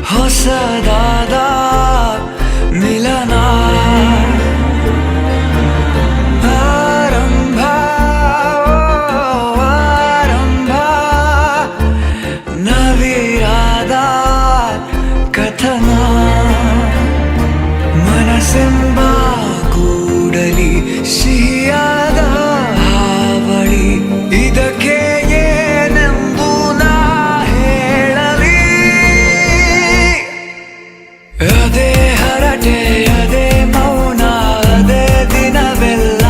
ಹೊಸದಾದ ಮಿಲನ ಆರಂಭ ಆರಂಭ ನವಿರಾದ ಕಥನ ಮನಸ್ಸೆಂಬ ಕೂಡಲಿ ಸಿಹಿಯಾದ ಹಾವಳಿ ಇದಕ್ಕೆ ಏನೆಂದು ನಾ ಹೇಳಲಿ ಅದೇ ಹರಟೆ ಅದೇ ಮೌನ ಅದೇ ದಿನವೆಲ್ಲ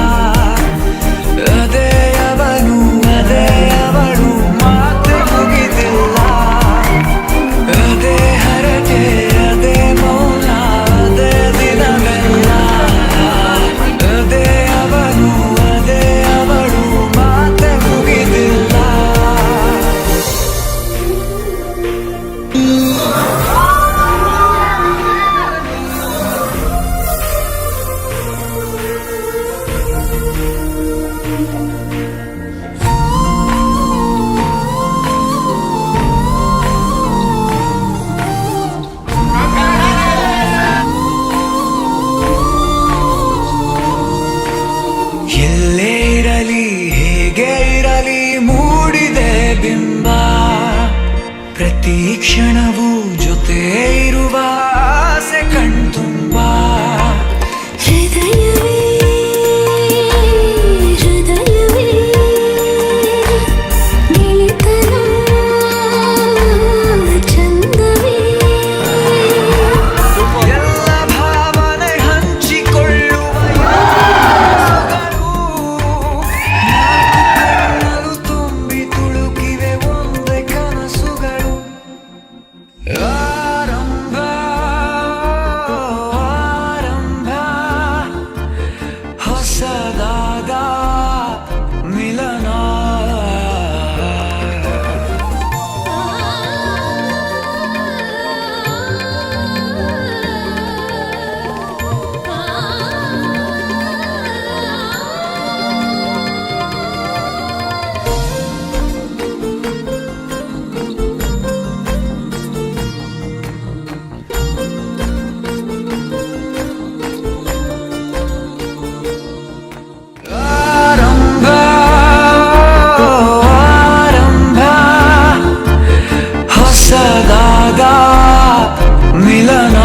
ಅದೇ ಅವನು ಅದೇ ಅವಳು ಮಾತು ಮುಗಿದಿಲ್ಲ ಅದೇ ಹರಟೆ ಅದೇ ಮೌನ ಅದೇ ದಿನವೆಲ್ಲ ಅದೇ ಅವನು ಅದೇ ಅವಳು ಮಾತು ಮುಗಿದಿಲ್ಲ ಎಲ್ಲೇ ಇರಲಿ ಹೇಗೆ ಇರಲಿ ಮೂಡಿದೆ ಬಿಂಬ ಪ್ರತಿ ಕ್ಷಣವೂ ಜೊತೆ ಇರುವ ಆಸೆ ಕಣ್ತುಂಬ ಹೃದಯವೇ ಹೃದಯವೇ ಗೆಳೆತನ ಚಂದವೇ ಎಲ್ಲ ಭಾವನೆ ಹಂಚಿಕೊಳ್ಳುವ ಕಣ್ಣಲು ತುಂಬಿ ತುಳುಕಿವೆ ಒಂದೇ ಕನಸುಗಳು ಆರಂಭ ಆರಂಭ ಹೊಸದಾದ ಮಿಲನ ಆರಂಭ ಆರಂಭ ಹೊಸದಾದ ಮಿಲನ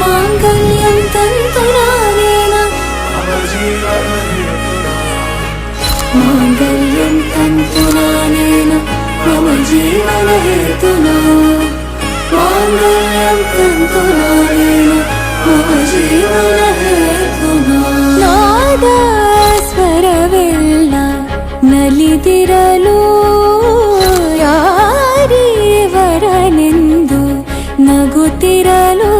ಮಾಂಗಲ್ಯಂ ತಂತುನಾನೇನ ಮಾಂಗಲ್ಯಂ ತಂತುನಾನೇನ ಮಮ ಜೀವನ ಹೇತುನಾ ಮಾಂಗಲ್ಯಂ ತಂತುನಾನೇನ ಮಮ ಜೀವನ ಹೇತುನಾ ನಾದ ಸ್ವರವೆಲ್ಲ ನಲಿದಿರಲು ಯಾರೀವರನೆಂದು ನಗುತ್ತಿರಲು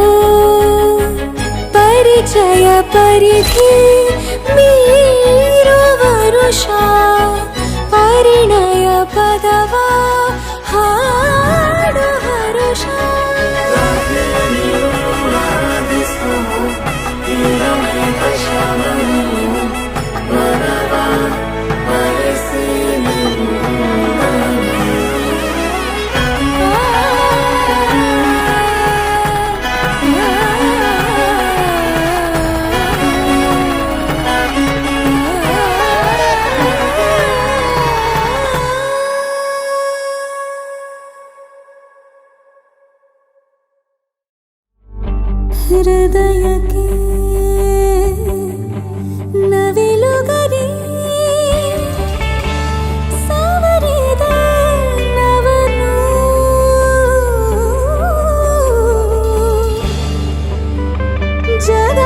ಪರಿಚಯ ಪರಿಧಿ ಮೀರುವ ವರುಷ ಪರಿಣಯ ಪದವ ಹಾಡು ಹರುಷ ಹೃದಯಕ್ಕೆ ನವಿಲುಗರಿ ಸವರಿದ ನವನು ಜಗ